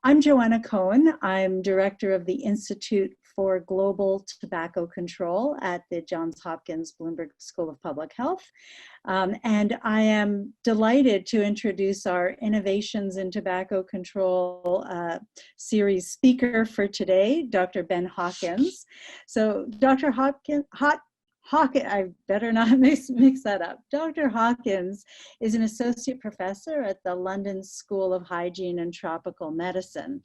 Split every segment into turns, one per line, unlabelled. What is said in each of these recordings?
I'm Joanna Cohen. I'm director of the Institute for Global Tobacco Control at the Johns Hopkins Bloomberg School of Public Health. And I am delighted to introduce our Innovations in Tobacco Control series speaker for today, Dr. Ben Hawkins. So Dr. Hawkins, I better not mix that up. Dr. Hawkins is an associate professor at the London School of Hygiene and Tropical Medicine.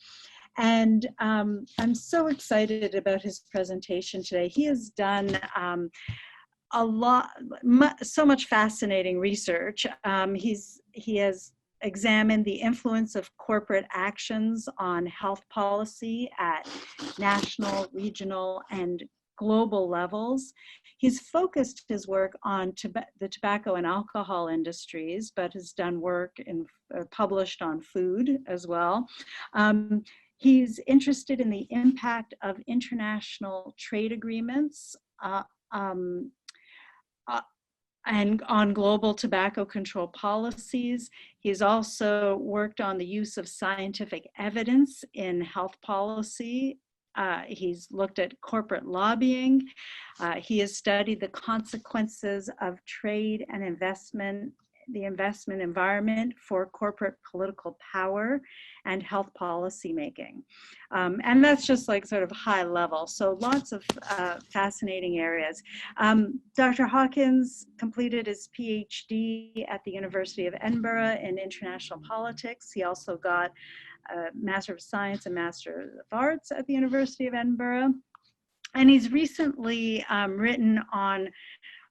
And I'm so excited about his presentation today. He has done so much fascinating research. He has examined the influence of corporate actions on health policy at national, regional, and global levels. He's focused his work on the tobacco and alcohol industries, but has done work published on food as well. He's interested in the impact of international trade agreements and on global tobacco control policies. He's also worked on the use of scientific evidence in health policy. He's looked at corporate lobbying. He has studied the consequences of trade and investment, the investment environment for corporate political power and health policy making. And that's just like sort of high level. So lots of fascinating areas. Dr. Hawkins completed his PhD at the University of Edinburgh in international politics. He also got a Master of Science and Master of Arts at the University of Edinburgh. And he's recently written on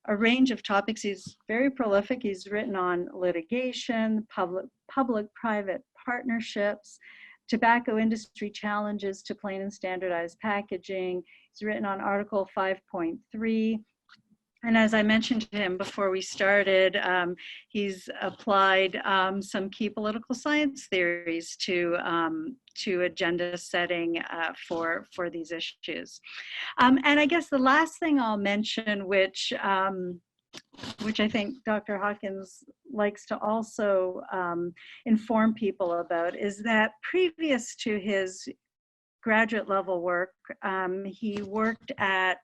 a range of topics. He's very prolific. He's written on litigation, public-private partnerships, tobacco industry challenges to plain and standardized packaging. He's written on Article 5.3. And as I mentioned to him before we started, he's applied some key political science theories to agenda setting for these issues. And I guess the last thing I'll mention, which I think Dr. Hawkins likes to also inform people about, is that previous to his graduate level work, he worked at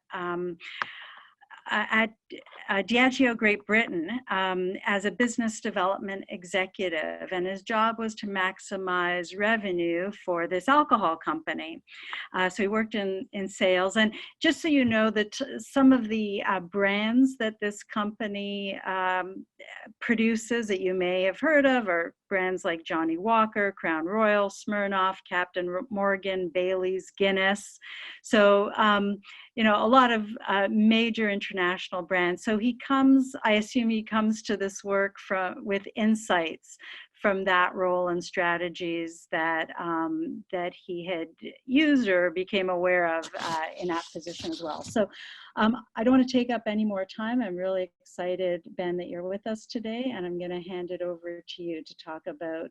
Diageo, Great Britain, as a business development executive, and his job was to maximize revenue for this alcohol company. So he worked in sales, and just so you know that some of the brands that this company produces that you may have heard of are brands like Johnny Walker, Crown Royal, Smirnoff, Captain Morgan, Bailey's, Guinness. So, you know, a lot of major international brands. So he comes, I assume he comes to this work with insights from that role and strategies that he had used or became aware of in that position as well. So I don't want to take up any more time. I'm really excited, Ben, that you're with us today, and I'm going to hand it over to you to talk about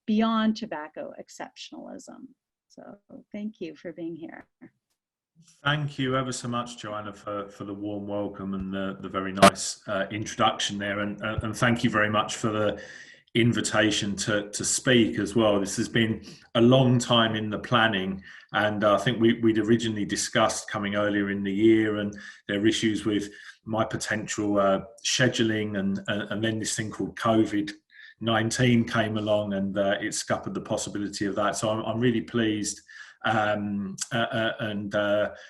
beyond tobacco exceptionalism. So thank you for being here.
Thank you ever so much, Joanna, for the warm welcome and the very nice introduction there, and thank you very much for the invitation to speak as well. This has been a long time in the planning, and I think we'd originally discussed coming earlier in the year, and there are issues with my potential scheduling, and then this thing called COVID-19 came along, and it scuppered the possibility of that. So I'm really pleased and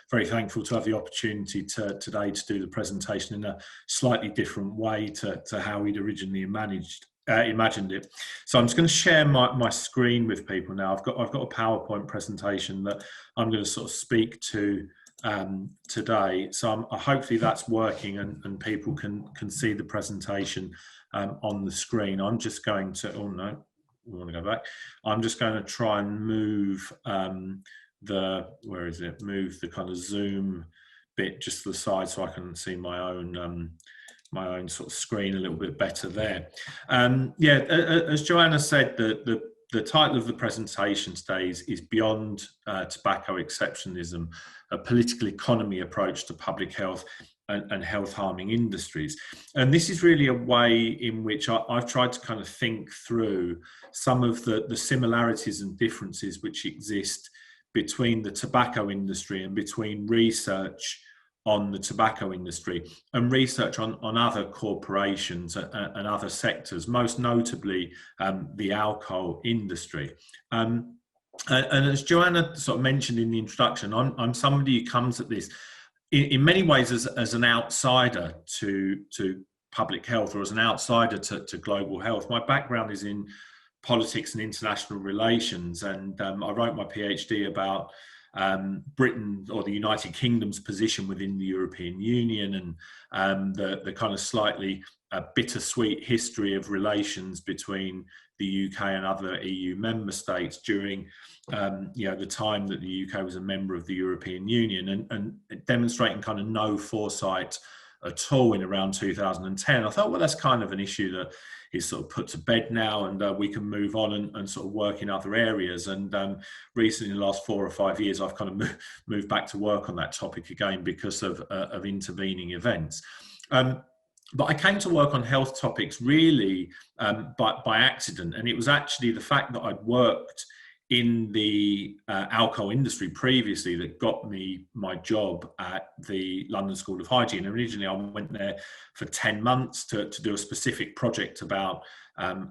very thankful to have the opportunity today to do the presentation in a slightly different way to how we'd originally imagined it. So I'm just going to share my screen with people now. I've got a PowerPoint presentation that I'm going to sort of speak to today. So hopefully that's working, and people can see the presentation on the screen. I'm just going to, oh no, we want to go back. I'm just going to try and move move the kind of Zoom bit just to the side so I can see my own sort of screen a little bit better there. Yeah, as Joanna said, the title of the presentation today is Beyond Tobacco Exceptionalism, a Political Economy Approach to Public Health and health harming industries. And this is really a way in which I've tried to kind of think through some of the similarities and differences which exist between the tobacco industry and between research on the tobacco industry and research on other corporations and other sectors, most notably the alcohol industry. And as Joanna sort of mentioned in the introduction, I'm somebody who comes at this in many ways as an outsider to public health, or as an outsider to global health. My background is in politics and international relations, and I wrote my PhD about Britain or the United Kingdom's position within the European Union, and the kind of slightly bittersweet history of relations between the UK and other EU member states during the time that the UK was a member of the European Union, and demonstrating kind of no foresight at all in around 2010. I thought, well, that's kind of an issue that is sort of put to bed now, and we can move on and sort of work in other areas. And recently, in the last 4 or 5 years, I've kind of moved back to work on that topic again because of intervening events. But I came to work on health topics really by accident, and it was actually the fact that I'd worked in the alcohol industry previously that got me my job at the London School of Hygiene. Originally, I went there for 10 months to do a specific project about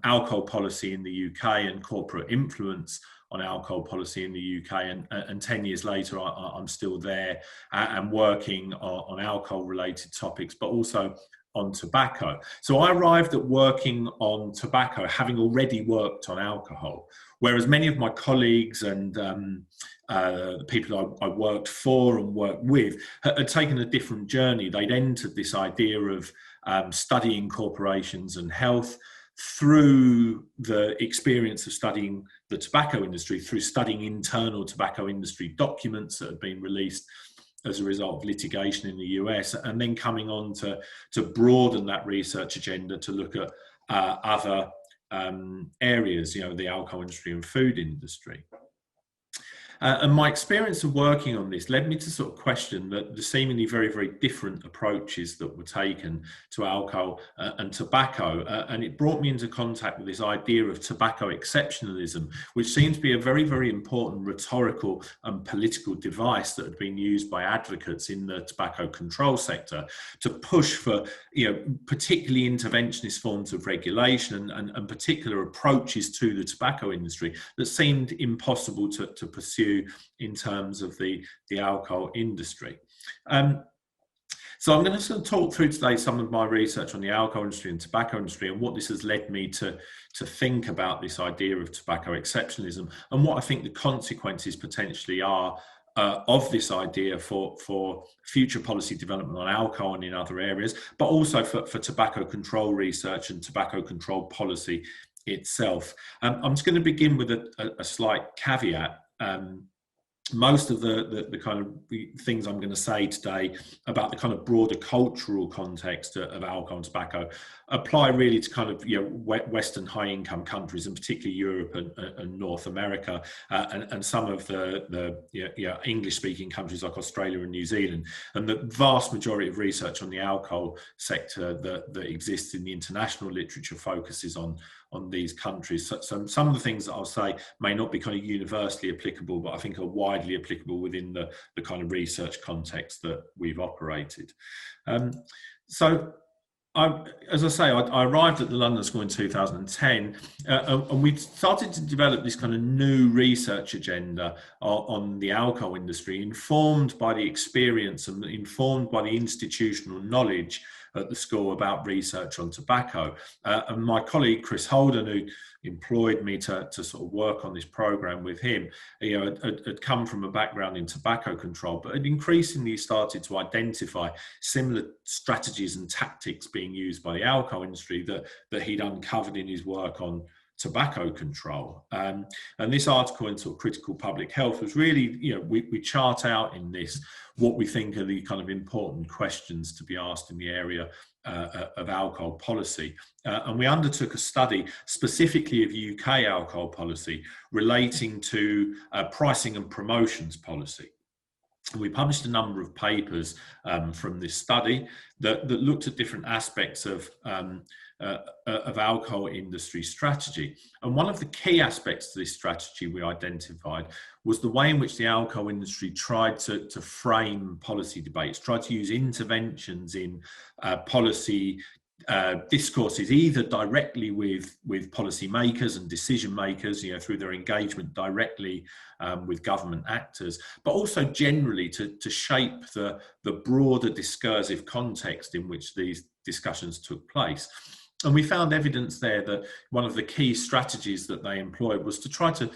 alcohol policy in the UK and corporate influence on alcohol policy in the UK. And 10 years later, I'm still there and working on alcohol-related topics, but also on tobacco. So I arrived at working on tobacco having already worked on alcohol, whereas many of my colleagues and the people I worked for and worked with had taken a different journey. They'd entered this idea of studying corporations and health through the experience of studying the tobacco industry, through studying internal tobacco industry documents that had been released as a result of litigation in the US, and then coming on to broaden that research agenda to look at other areas, the alcohol industry and food industry. And my experience of working on this led me to sort of question the seemingly very, very different approaches that were taken to alcohol and tobacco. And it brought me into contact with this idea of tobacco exceptionalism, which seems to be a very, very important rhetorical and political device that had been used by advocates in the tobacco control sector to push for, particularly interventionist forms of regulation and particular approaches to the tobacco industry that seemed impossible to pursue in terms of the alcohol industry. So I'm going to sort of talk through today some of my research on the alcohol industry and tobacco industry and what this has led me to think about this idea of tobacco exceptionalism and what I think the consequences potentially are of this idea for future policy development on alcohol and in other areas, but also for tobacco control research and tobacco control policy itself. I'm just going to begin with a slight caveat. Most of the kind of things I'm going to say today about the kind of broader cultural context of alcohol and tobacco apply really to kind of Western high-income countries, and particularly Europe and North America, and some of the English-speaking countries like Australia and New Zealand. And the vast majority of research on the alcohol sector that exists in the international literature focuses on these countries. So some of the things that I'll say may not be kind of universally applicable, but I think are widely applicable within the kind of research context that we've operated. As I say, I arrived at the London School in 2010, and we started to develop this kind of new research agenda on the alcohol industry, informed by the experience and informed by the institutional knowledge at the school about research on tobacco. And my colleague, Chris Holden, who employed me to sort of work on this program with him, had come from a background in tobacco control, but had increasingly started to identify similar strategies and tactics being used by the alcohol industry that he'd uncovered in his work on tobacco control. And this article in sort of Critical Public Health was really, we chart out in this what we think are the kind of important questions to be asked in the area of alcohol policy. And we undertook a study specifically of UK alcohol policy relating to pricing and promotions policy. We published a number of papers from this study that looked at different aspects of alcohol industry strategy. And one of the key aspects to this strategy we identified was the way in which the alcohol industry tried to frame policy debates, tried to use interventions in policy discourses, either directly with policymakers and decision makers, through their engagement directly with government actors, but also generally to shape the broader discursive context in which these discussions took place. And we found evidence there that one of the key strategies that they employed was to try to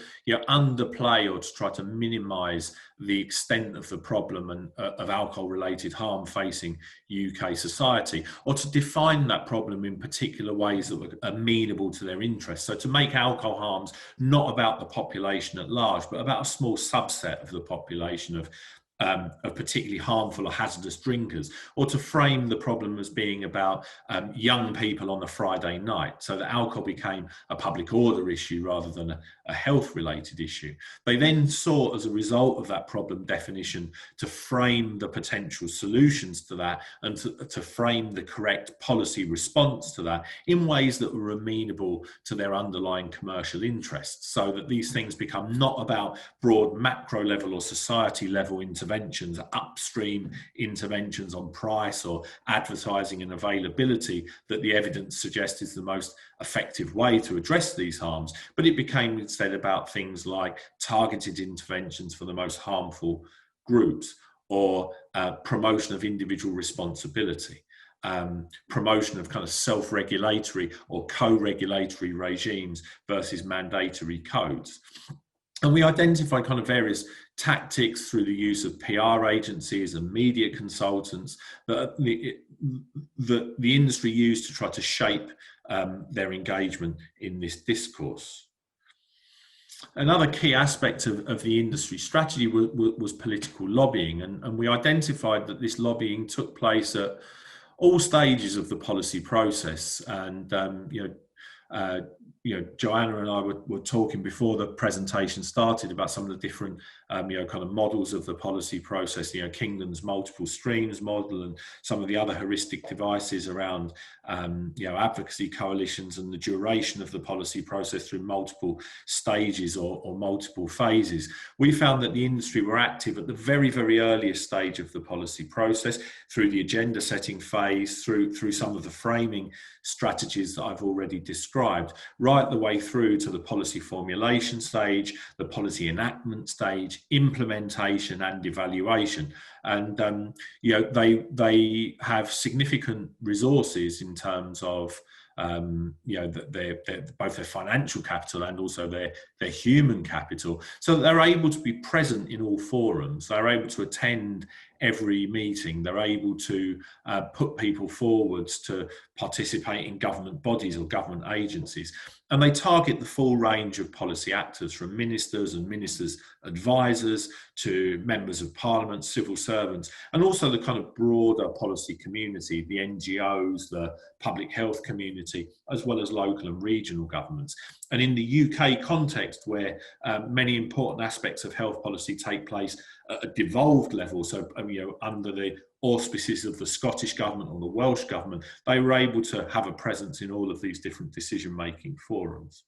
underplay or to try to minimise the extent of the problem and of alcohol-related harm facing UK society, or to define that problem in particular ways that were amenable to their interests. So to make alcohol harms not about the population at large, but about a small subset of the population of particularly harmful or hazardous drinkers, or to frame the problem as being about young people on a Friday night, so that alcohol became a public order issue rather than a health-related issue. They then sought, as a result of that problem definition, to frame the potential solutions to that and to frame the correct policy response to that in ways that were amenable to their underlying commercial interests, so that these things become not about broad macro level or society level interventions, upstream interventions on price or advertising and availability that the evidence suggests is the most effective way to address these harms, but it became instead about things like targeted interventions for the most harmful groups, or promotion of individual responsibility, promotion of kind of self-regulatory or co-regulatory regimes versus mandatory codes. And we identified kind of various tactics through the use of PR agencies and media consultants that the industry used to try to shape their engagement in this discourse. Another key aspect of the industry strategy was political lobbying, and we identified that this lobbying took place at all stages of the policy process. And Joanna and I were talking before the presentation started about some of the different, kind of models of the policy process, Kingdom's multiple streams model and some of the other heuristic devices around, advocacy coalitions and the duration of the policy process through multiple stages or multiple phases. We found that the industry were active at the very, very earliest stage of the policy process, through the agenda setting phase, through some of the framing strategies that I've already described, right the way through to the policy formulation stage, the policy enactment stage, implementation and evaluation. And they have significant resources in terms of both their financial capital and also their human capital, so that they're able to be present in all forums. They're able to attend every meeting. They're able to put people forwards to participate in government bodies or government agencies. And they target the full range of policy actors, from ministers and ministers' advisors to members of parliament, civil servants, and also the kind of broader policy community, the NGOs, the public health community, as well as local and regional governments. And in the UK context, where many important aspects of health policy take place at a devolved level, so under the auspices of the Scottish government or the Welsh government, they were able to have a presence in all of these different decision-making forums.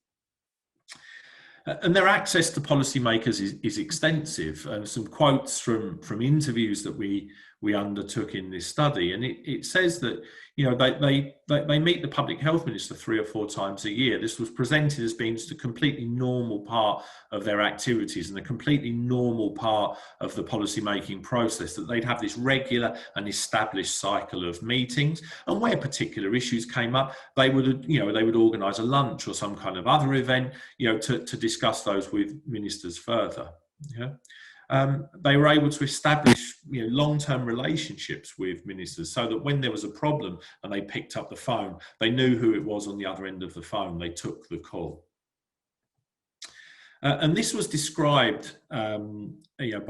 And their access to policymakers is extensive. Some quotes from interviews that we undertook in this study, and it says that they meet the public health minister 3 or 4 times a year. This was presented as being just a completely normal part of their activities and a completely normal part of the policy making process, that they'd have this regular and established cycle of meetings, and where particular issues came up, they would organise a lunch or some kind of other event to discuss those with ministers further. They were able to establish long-term relationships with ministers, so that when there was a problem and they picked up the phone, they knew who it was on the other end of the phone. They took the call. And this was described by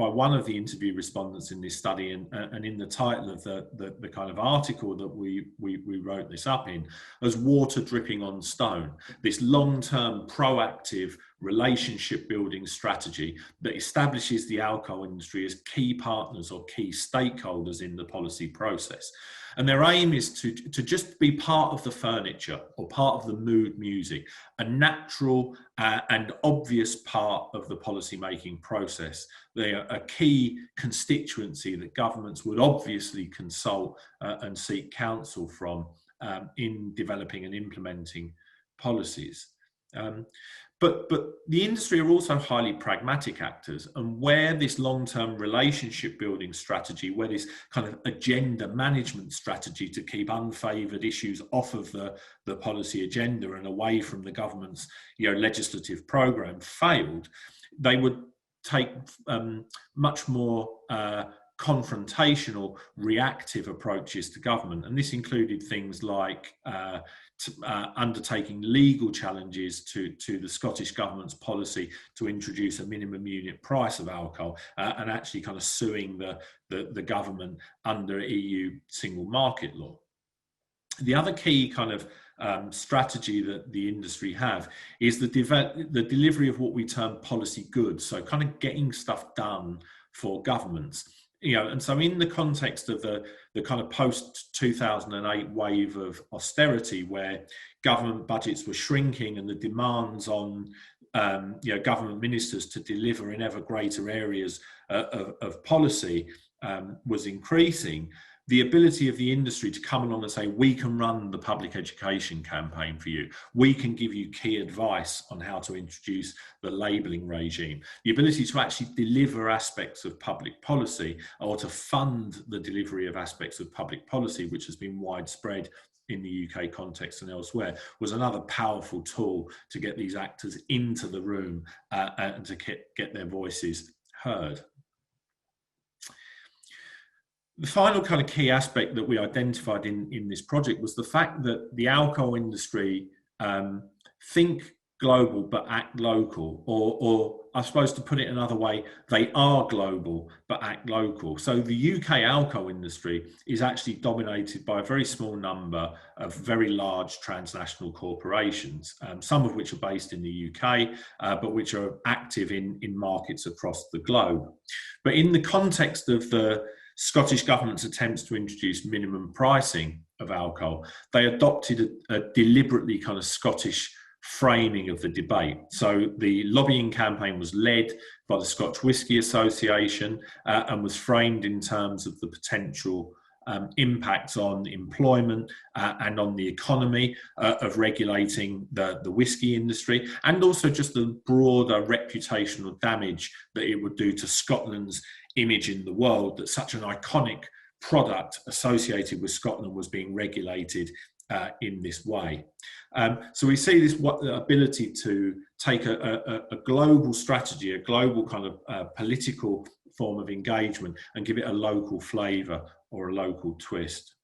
one of the interview respondents in this study, and in the title of the kind of article that we wrote this up in, as water dripping on stone. This long-term proactive relationship building strategy that establishes the alcohol industry as key partners or key stakeholders in the policy process. And their aim is to just be part of the furniture or part of the mood music, a natural and obvious part of the policy making process. They are a key constituency that governments would obviously consult and seek counsel from in developing and implementing policies. But the industry are also highly pragmatic actors, and where this long-term relationship building strategy, where this kind of agenda management strategy to keep unfavoured issues off of the policy agenda and away from the government's legislative programme failed, they would take much more confrontational, reactive approaches to government. And this included things like undertaking legal challenges to the Scottish Government's policy to introduce a minimum unit price of alcohol, and actually kind of suing the government under EU single market law. The other key kind of strategy that the industry have is the delivery of what we term policy goods, so kind of getting stuff done for governments. And so in the context of the kind of post-2008 wave of austerity, where government budgets were shrinking and the demands on government ministers to deliver in ever greater areas of policy was increasing, the ability of the industry to come along and say, we can run the public education campaign for you, we can give you key advice on how to introduce the labelling regime, the ability to actually deliver aspects of public policy or to fund the delivery of aspects of public policy, which has been widespread in the UK context and elsewhere, was another powerful tool to get these actors into the room and to get their voices heard. The final kind of key aspect that we identified in this project was the fact that the alcohol industry think global but act local, or I suppose to put it another way, they are global but act local. So the UK alcohol industry is actually dominated by a very small number of very large transnational corporations, some of which are based in the UK, but which are active in markets across the globe. But in the context of the Scottish Government's attempts to introduce minimum pricing of alcohol, they adopted a deliberately kind of Scottish framing of the debate. So the lobbying campaign was led by the Scotch Whisky Association and was framed in terms of the potential impacts on employment and on the economy of regulating the whisky industry, and also just the broader reputational damage that it would do to Scotland's image in the world, that such an iconic product associated with Scotland was being regulated in this way. So we see this ability to take a global strategy, a global kind of political form of engagement, and give it a local flavour or a local twist.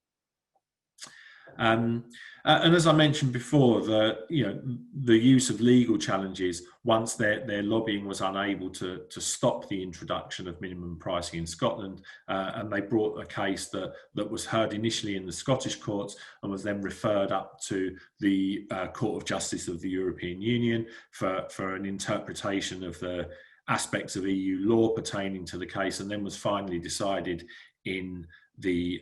And as I mentioned before, the use of legal challenges once their lobbying was unable to stop the introduction of minimum pricing in Scotland, and they brought a case that was heard initially in the Scottish courts and was then referred up to the Court of Justice of the European Union for an interpretation of the aspects of EU law pertaining to the case, and then was finally decided in the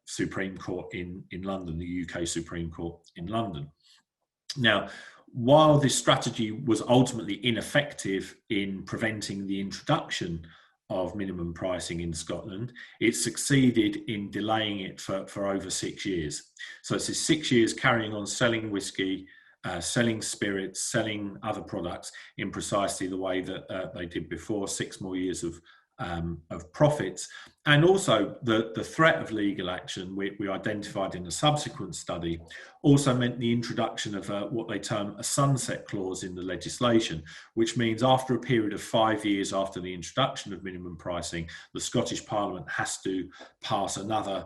Supreme Court in London, the UK Supreme Court in London. Now, while this strategy was ultimately ineffective in preventing the introduction of minimum pricing in Scotland, it succeeded in delaying it for over 6 years. So it's 6 years carrying on selling whisky, selling spirits, selling other products in precisely the way that they did before, 6 more years of profits. And also the threat of legal action we identified in a subsequent study also meant the introduction of what they term a sunset clause in the legislation, which means after a period of 5 years after the introduction of minimum pricing, the Scottish Parliament has to pass another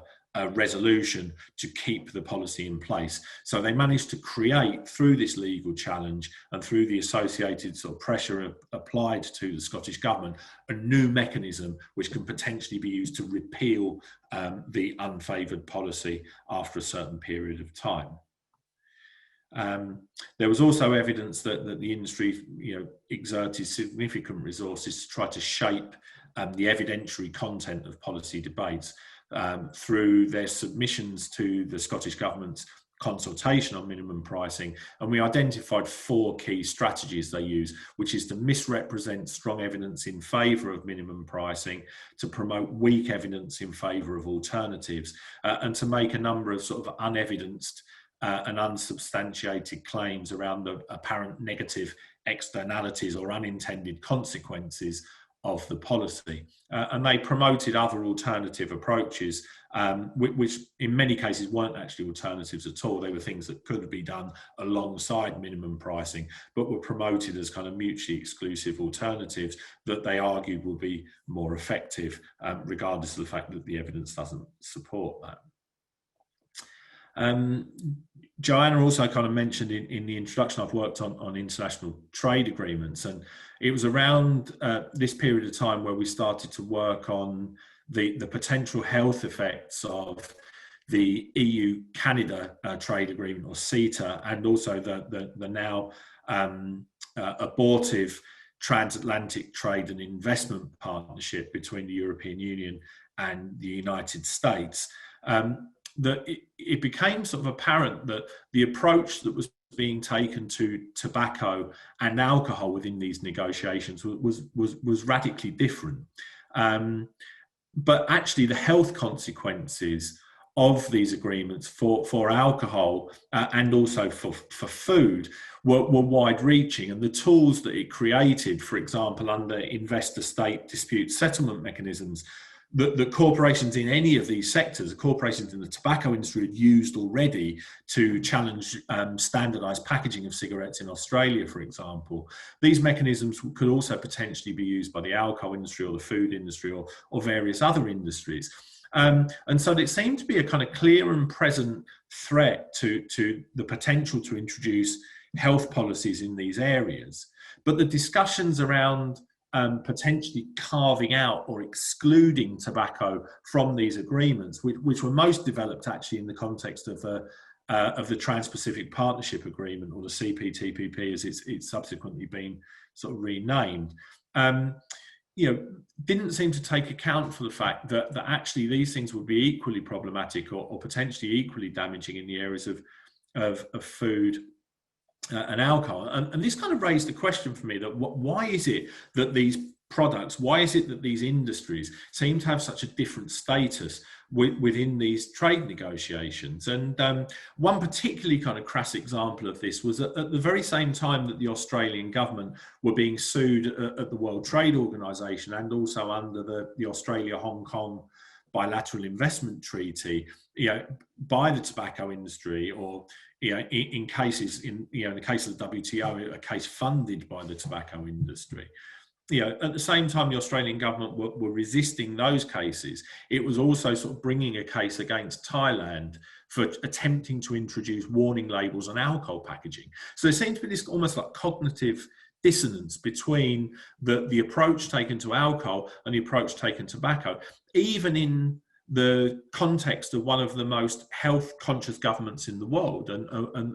resolution to keep the policy in place. So they managed to create, through this legal challenge and through the associated sort of pressure applied to the Scottish Government, a new mechanism which can potentially be used to repeal the unfavoured policy after a certain period of time. There was also evidence that the industry, exerted significant resources to try to shape the evidentiary content of policy debates through their submissions to the Scottish Government's consultation on minimum pricing. And we identified 4 key strategies they use, which is to misrepresent strong evidence in favour of minimum pricing, to promote weak evidence in favour of alternatives, and to make a number of sort of unevidenced and unsubstantiated claims around the apparent negative externalities or unintended consequences of the policy. And they promoted other alternative approaches, which in many cases weren't actually alternatives at all. They were things that could be done alongside minimum pricing, but were promoted as kind of mutually exclusive alternatives that they argued would be more effective, regardless of the fact that the evidence doesn't support that. Joanna also kind of mentioned in the introduction, I've worked on international trade agreements, and it was around this period of time where we started to work on the potential health effects of the EU-Canada trade agreement, or CETA, and also the now abortive transatlantic trade and investment partnership between the European Union and the United States. That it became sort of apparent that the approach that was being taken to tobacco and alcohol within these negotiations was radically different. But actually the health consequences of these agreements for alcohol and also for food were wide-reaching, and the tools that it created, for example, under investor-state dispute settlement mechanisms, that corporations in any of these sectors, corporations in the tobacco industry had used already to challenge standardised packaging of cigarettes in Australia, for example. These mechanisms could also potentially be used by the alcohol industry or the food industry or various other industries. And so it seemed to be a kind of clear and present threat to the potential to introduce health policies in these areas. But the discussions around potentially carving out or excluding tobacco from these agreements, which were most developed actually in the context of the Trans-Pacific Partnership Agreement, or the CPTPP as it's subsequently been sort of renamed, didn't seem to take account for the fact that actually these things would be equally problematic or potentially equally damaging in the areas of food and alcohol. And this kind of raised the question for me that why is it that these products, why is it that these industries seem to have such a different status within these trade negotiations? And one particularly kind of crass example of this was at the very same time that the Australian government were being sued at the World Trade Organization and also under the Australia-Hong Kong bilateral investment treaty, by the tobacco industry, or in cases in the case of the WTO, a case funded by the tobacco industry. At the same time the Australian government were resisting those cases, it was also sort of bringing a case against Thailand for attempting to introduce warning labels on alcohol packaging. So there seemed to be this almost like cognitive dissonance between the approach taken to alcohol and the approach taken to tobacco, even in the context of one of the most health conscious governments in the world, and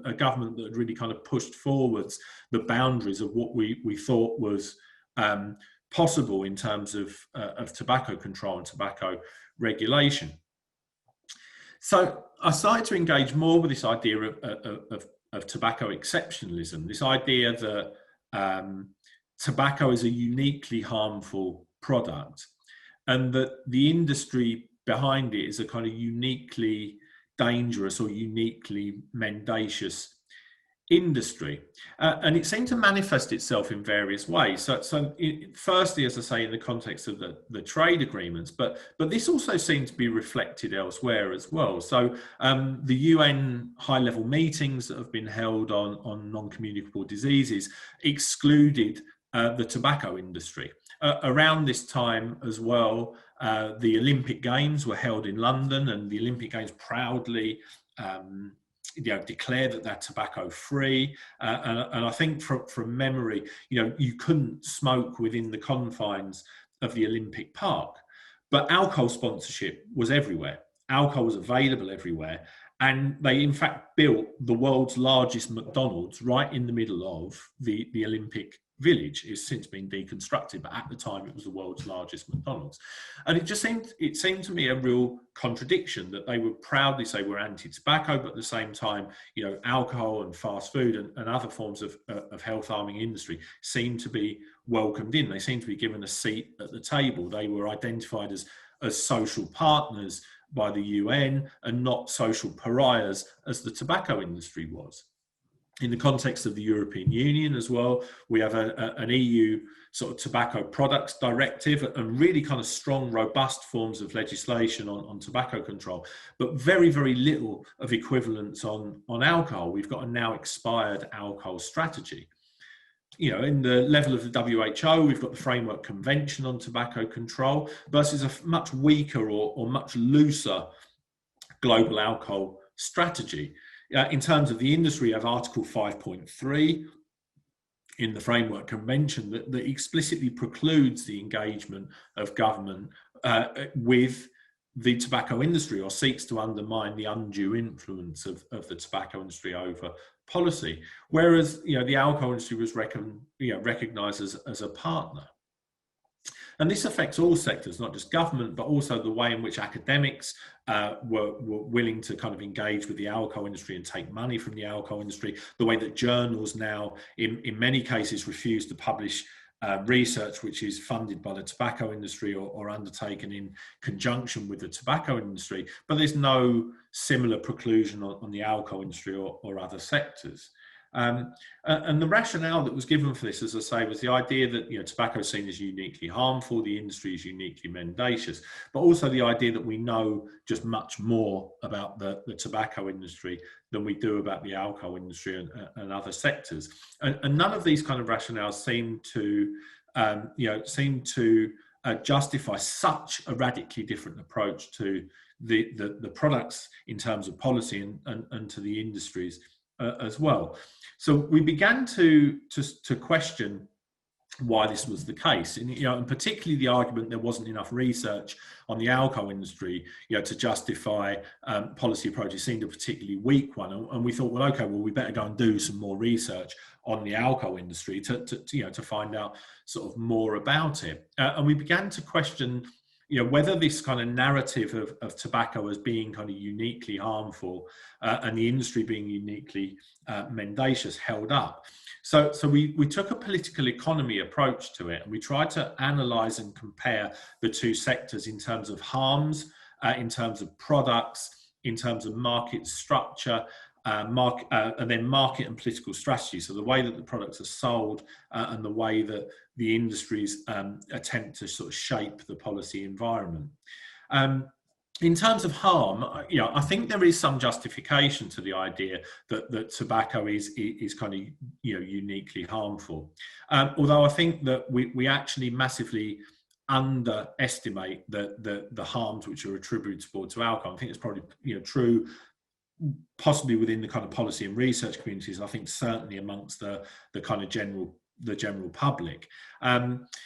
a government that had really kind of pushed forwards the boundaries of what we thought was possible in terms of tobacco control and tobacco regulation. So I started to engage more with this idea of tobacco exceptionalism, this idea that tobacco is a uniquely harmful product, and that the industry behind it is a kind of uniquely dangerous or uniquely mendacious industry. And it seemed to manifest itself in various ways. So firstly, as I say, in the context of the trade agreements, but this also seemed to be reflected elsewhere as well. So the UN high-level meetings that have been held on non-communicable diseases excluded the tobacco industry. Around this time as well, the Olympic Games were held in London, and the Olympic Games proudly declared that they're tobacco free. And I think from memory, you couldn't smoke within the confines of the Olympic Park. But alcohol sponsorship was everywhere. Alcohol was available everywhere. And they, in fact, built the world's largest McDonald's right in the middle of the Olympic Village. It's since been deconstructed, but at the time it was the world's largest McDonald's. And it seemed to me a real contradiction that they would proudly say we're anti-tobacco, but at the same time, alcohol and fast food and other forms of health harming industry seem to be welcomed in. They seem to be given a seat at the table. They were identified as social partners by the UN and not social pariahs as the tobacco industry was. In the context of the European Union as well, we have an EU sort of tobacco products directive and really kind of strong, robust forms of legislation on tobacco control, but very, very little of equivalence on alcohol. We've got a now expired alcohol strategy. In the level of the WHO, we've got the Framework Convention on Tobacco Control versus a much weaker or much looser global alcohol strategy. In terms of the industry, you have Article 5.3 in the Framework Convention that explicitly precludes the engagement of government with the tobacco industry, or seeks to undermine the undue influence of the tobacco industry over policy. Whereas, the alcohol industry was recognised as a partner. And this affects all sectors, not just government, but also the way in which academics were willing to kind of engage with the alcohol industry and take money from the alcohol industry, the way that journals now, in many cases, refuse to publish research which is funded by the tobacco industry or undertaken in conjunction with the tobacco industry, but there's no similar preclusion on the alcohol industry or other sectors. And the rationale that was given for this, as I say, was the idea that tobacco is seen as uniquely harmful, the industry is uniquely mendacious, but also the idea that we know just much more about the tobacco industry than we do about the alcohol industry and other sectors. And none of these kind of rationales seem to justify such a radically different approach to the products in terms of policy and to the industries as well. So we began to question why this was the case, and particularly the argument there wasn't enough research on the alcohol industry, to justify policy approaches seemed a particularly weak one. And we thought, we better go and do some more research on the alcohol industry to find out sort of more about it. And we began to question whether this kind of narrative of tobacco as being kind of uniquely harmful and the industry being uniquely mendacious held up. So we took a political economy approach to it, and we tried to analyse and compare the two sectors in terms of harms, in terms of products, in terms of market structure, and then market and political strategy. So the way that the products are sold and the way that the industries attempt to sort of shape the policy environment. In terms of harm, I think there is some justification to the idea that tobacco is kind of uniquely harmful. Although I think that we actually massively underestimate the harms which are attributable to alcohol. I think it's probably true possibly within the kind of policy and research communities. I think certainly amongst the kind of general public.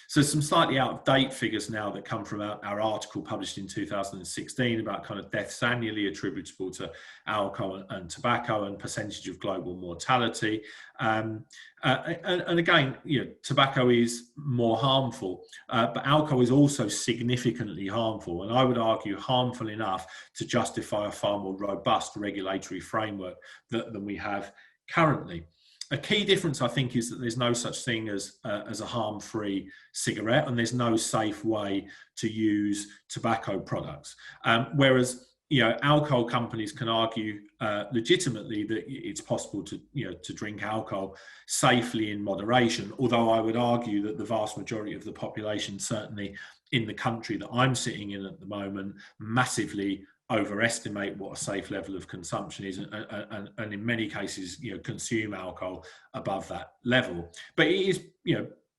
So some slightly out of date figures now that come from our article published in 2016 about kind of deaths annually attributable to alcohol and tobacco and percentage of global mortality. And again, tobacco is more harmful, but alcohol is also significantly harmful, and I would argue harmful enough to justify a far more robust regulatory framework than we have currently. A key difference, I think, is that there's no such thing as a harm-free cigarette, and there's no safe way to use tobacco products. Whereas, alcohol companies can argue legitimately that it's possible to drink alcohol safely in moderation. Although I would argue that the vast majority of the population, certainly in the country that I'm sitting in at the moment, massively overestimate what a safe level of consumption is, and in many cases, consume alcohol above that level. But it is,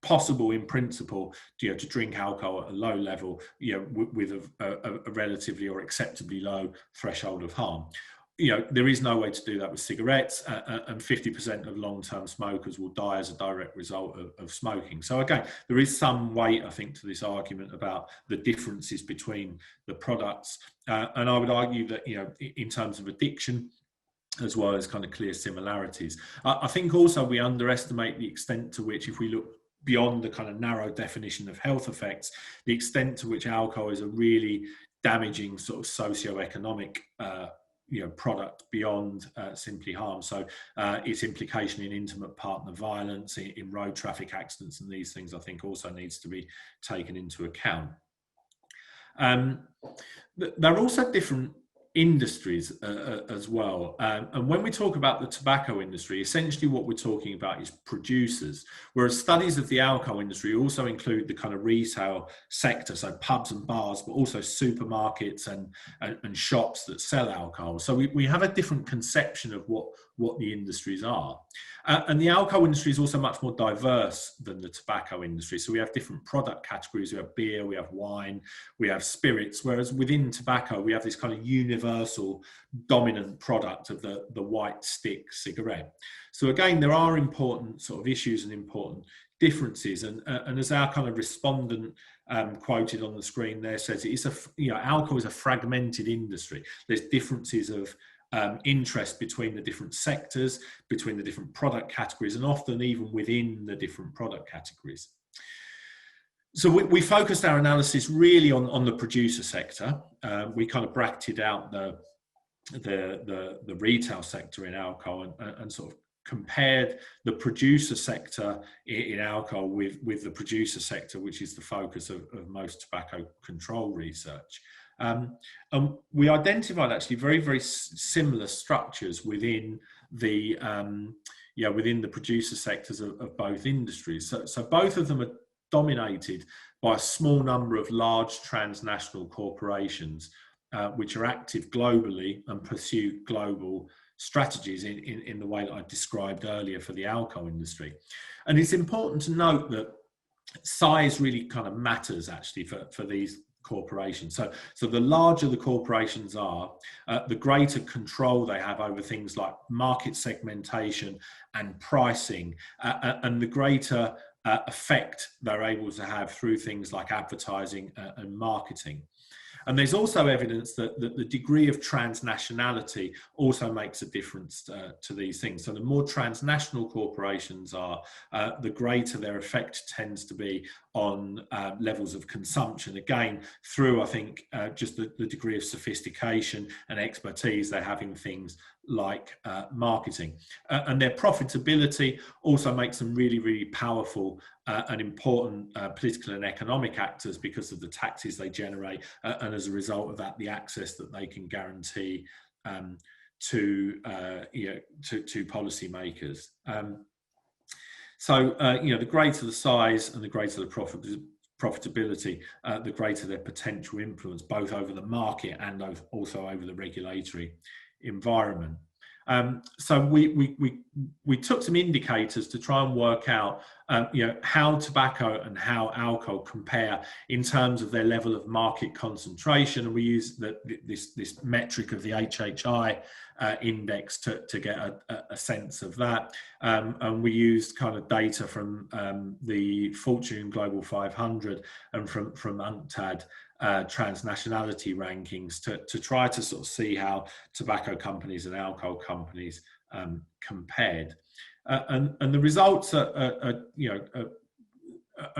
possible in principle, to drink alcohol at a low level, with a relatively or acceptably low threshold of harm. there is no way to do that with cigarettes, and 50% of long-term smokers will die as a direct result of smoking. So again, there is some weight, I think, to this argument about the differences between the products. And I would argue that, in terms of addiction, as well as kind of clear similarities. I think also we underestimate the extent to which, if we look beyond the kind of narrow definition of health effects, the extent to which alcohol is a really damaging sort of socio-economic product beyond simply harm. So its implication in intimate partner violence, in road traffic accidents, and these things, I think, also needs to be taken into account. There are also different industries as well, and when we talk about the tobacco industry, essentially what we're talking about is producers, whereas studies of the alcohol industry also include the kind of retail sector, so pubs and bars, but also supermarkets and shops that sell alcohol. So we have a different conception of what the industries are. And the alcohol industry is also much more diverse than the tobacco industry. So we have different product categories. We have beer, we have wine, we have spirits, whereas within tobacco, we have this kind of universal dominant product of the white stick cigarette. So again, there are important sort of issues and important differences. And as our kind of respondent quoted on the screen there says, alcohol is a fragmented industry. There's differences of interest between the different sectors, between the different product categories, and often even within the different product categories. So we focused our analysis really on the producer sector. We kind of bracketed out the retail sector in alcohol and sort of compared the producer sector in alcohol with the producer sector, which is the focus of most tobacco control research. And we identified actually very, very similar structures within the producer sectors of both industries. So both of them are dominated by a small number of large transnational corporations, which are active globally and pursue global strategies in the way that I described earlier for the alcohol industry. And it's important to note that size really kind of matters actually for these corporations. So the larger the corporations are, the greater control they have over things like market segmentation and pricing, and the greater effect they're able to have through things like advertising and marketing. And there's also evidence that the degree of transnationality also makes a difference to these things. So the more transnational corporations are, the greater their effect tends to be on levels of consumption. Again, through, I think, just the degree of sophistication and expertise they have in things like marketing. And their profitability also makes them really, really powerful and important political and economic actors because of the taxes they generate, and as a result of that, the access that they can guarantee to policymakers. The greater the size and the greater the profitability, the greater their potential influence, both over the market and also over the regulatory environment. So we took some indicators to try and work out how tobacco and how alcohol compare in terms of their level of market concentration, and we used this metric of the HHI index to get a sense of that, and we used kind of data from the Fortune Global 500 and from UNCTAD transnationality rankings to try to sort of see how tobacco companies and alcohol companies compared, and the results are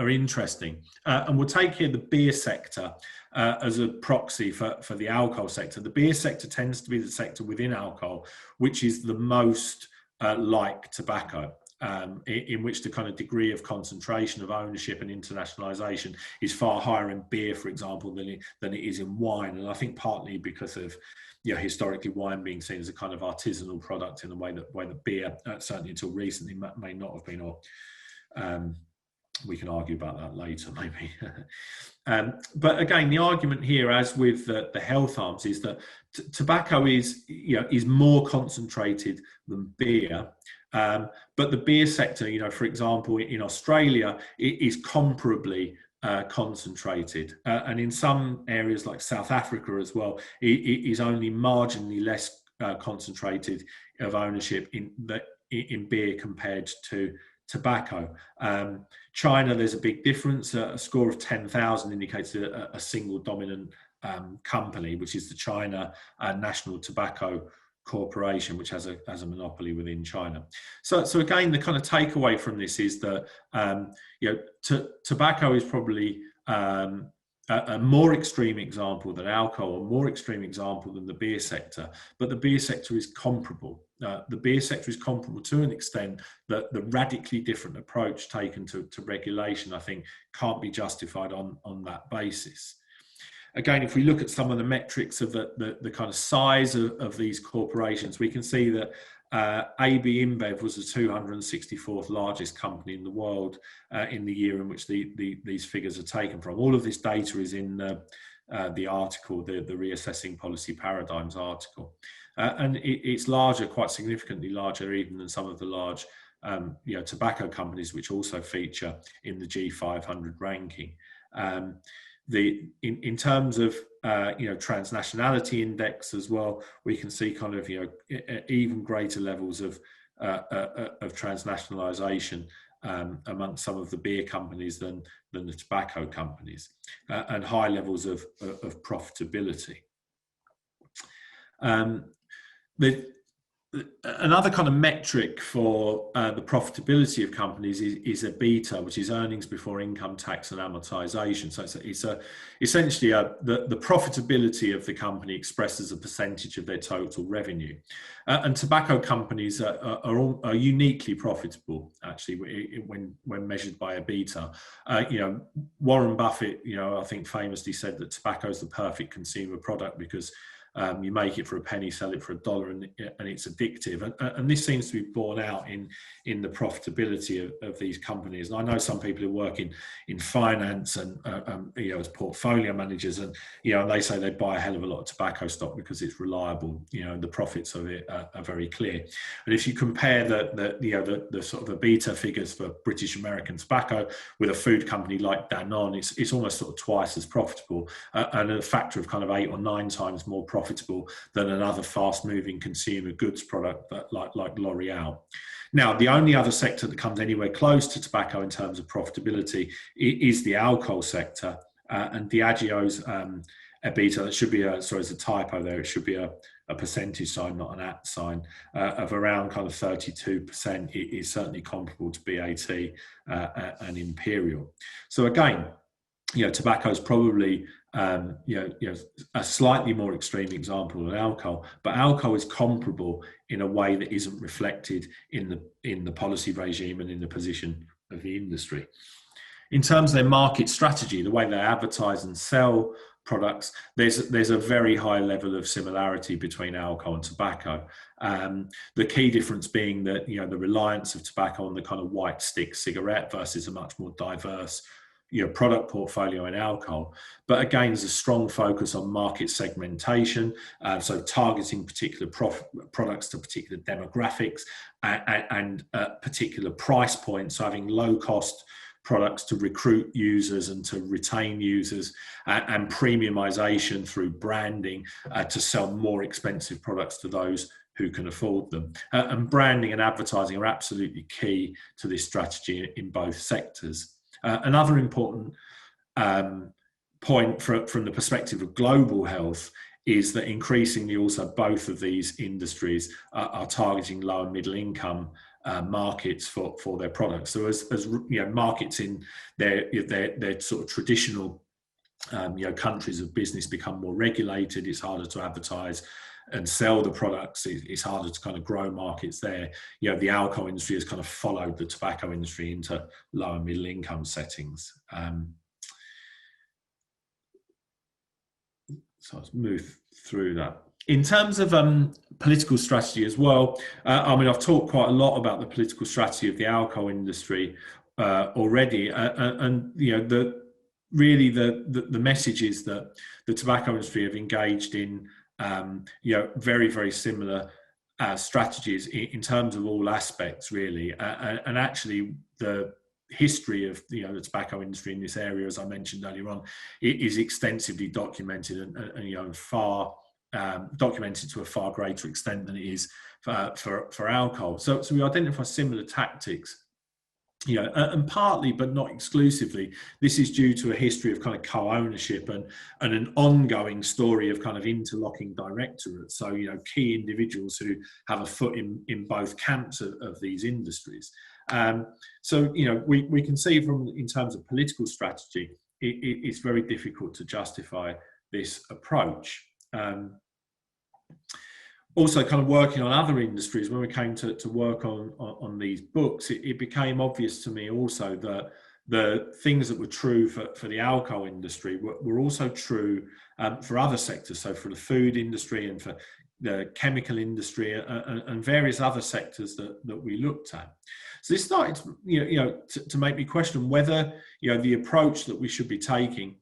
interesting, and we'll take here the beer sector as a proxy for the alcohol sector. The beer sector tends to be the sector within alcohol which is the most like tobacco, in which the kind of degree of concentration of ownership and internationalization is far higher in beer, for example, than it is in wine. And I think partly because of historically wine being seen as a kind of artisanal product in the way that beer, certainly until recently, may not have been, or we can argue about that later maybe. But again, the argument here, as with the health harms, is that tobacco is more concentrated than beer. But the beer sector, for example, in Australia, it is comparably concentrated, and in some areas like South Africa as well, it is only marginally less concentrated of ownership in beer compared to tobacco. China, there's a big difference. A score of 10,000 indicates a single dominant company, which is the China National Tobacco Corporation, which has a monopoly within China. So again, the kind of takeaway from this is that tobacco is probably a more extreme example than alcohol, a more extreme example than the beer sector, but the beer sector is comparable. The beer sector is comparable to an extent that the radically different approach taken to regulation, I think, can't be justified on that basis. Again, if we look at some of the metrics of the kind of size of these corporations, we can see that AB InBev was the 264th largest company in the world in the year in which these figures are taken from. All of this data is in the article, the Reassessing Policy Paradigms article. And it's larger, quite significantly larger even than some of the large tobacco companies, which also feature in the G500 ranking. In terms of transnationality index as well, we can see kind of even greater levels of transnationalization amongst some of the beer companies than the tobacco companies, and high levels of profitability. Another kind of metric for the profitability of companies is EBITDA, which is earnings before income tax and amortization. So it's essentially the profitability of the company expressed as a percentage of their total revenue. And tobacco companies are uniquely profitable, actually, when measured by EBITDA. Warren Buffett, I think famously said that tobacco is the perfect consumer product because you make it for a penny, sell it for $1, and it's addictive. And this seems to be borne out in the profitability of these companies. And I know some people who work in finance and as portfolio managers, and they say they buy a hell of a lot of tobacco stock because it's reliable. The profits of it are very clear. And if you compare the sort of EBITDA figures for British American tobacco with a food company like Danone, it's almost sort of twice as profitable, and a factor of kind of 8 or 9 times more profitable than another fast-moving consumer goods product like L'Oreal. Now, the only other sector that comes anywhere close to tobacco in terms of profitability is the alcohol sector, and Diageo's EBITDA, that should be there's a typo there, it should be a percentage sign, not an at sign, of around kind of 32%. It is certainly comparable to BAT and Imperial. So again, tobacco is probably a slightly more extreme example than alcohol, but alcohol is comparable in a way that isn't reflected in the policy regime and in the position of the industry. In terms of their market strategy, the way they advertise and sell products, there's a very high level of similarity between alcohol and tobacco. The key difference being that the reliance of tobacco on the kind of white stick cigarette versus a much more diverse product portfolio in alcohol. But again, there's a strong focus on market segmentation, so targeting particular products to particular demographics and particular price points, so having low cost products to recruit users and to retain users, and premiumization through branding to sell more expensive products to those who can afford them. And branding and advertising are absolutely key to this strategy in both sectors. Another important point from the perspective of global health is that increasingly also both of these industries are targeting low and middle income markets for their products. So as markets in their sort of traditional countries of business become more regulated, it's harder to advertise and sell the products, it's harder to kind of grow markets there. The alcohol industry has kind of followed the tobacco industry into low and middle income settings. So let's move through that. In terms of political strategy as well, I've talked quite a lot about the political strategy of the alcohol industry already, and the message is that the tobacco industry have engaged in very, very similar strategies in terms of all aspects, really. And actually, the history of the tobacco industry in this area, as I mentioned earlier on, it is extensively documented and far documented to a far greater extent than it is for alcohol. So we identify similar tactics. And partly, but not exclusively, this is due to a history of kind of co-ownership and an ongoing story of kind of interlocking directorates. So, key individuals who have a foot in both camps of these industries. So, we can see in terms of political strategy, it's very difficult to justify this approach. Also, kind of working on other industries, when we came to work on these books, it became obvious to me also that the things that were true for the alcohol industry were also true for other sectors. So for the food industry and for the chemical industry and various other sectors that we looked at. So this started, to make me question whether, the approach that we should be taking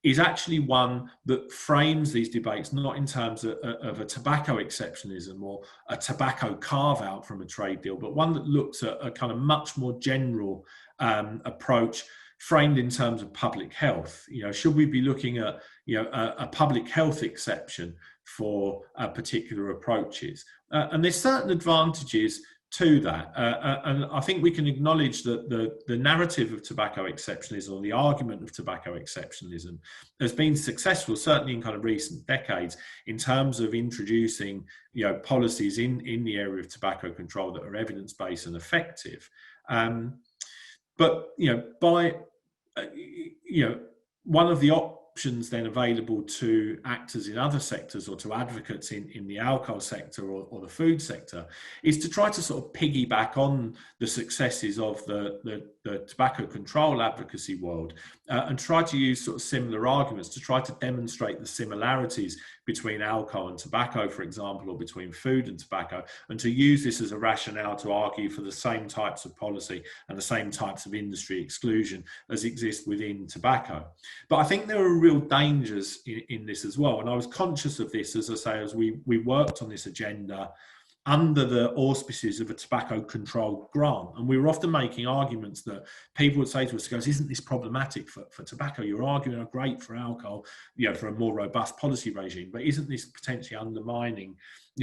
is actually one that frames these debates not in terms of a tobacco exceptionalism or a tobacco carve out from a trade deal, but one that looks at a kind of much more general approach framed in terms of public health. Should we be looking at a public health exception for particular approaches? And there's certain advantages to that, and I think we can acknowledge that the narrative of tobacco exceptionalism, or the argument of tobacco exceptionalism, has been successful, certainly in kind of recent decades, in terms of introducing policies in the area of tobacco control that are evidence-based and effective. But one of the options then available to actors in other sectors or to advocates in the alcohol sector or the food sector is to try to sort of piggyback on the successes of the tobacco control advocacy world and try to use sort of similar arguments to try to demonstrate the similarities between alcohol and tobacco, for example, or between food and tobacco, and to use this as a rationale to argue for the same types of policy and the same types of industry exclusion as exist within tobacco. But I think there are real dangers in this as well. And I was conscious of this, as I say, as we worked on this agenda under the auspices of a tobacco control grant. And we were often making arguments that people would say to us, goes, isn't this problematic for tobacco? You're arguing great for alcohol, for a more robust policy regime, but isn't this potentially undermining,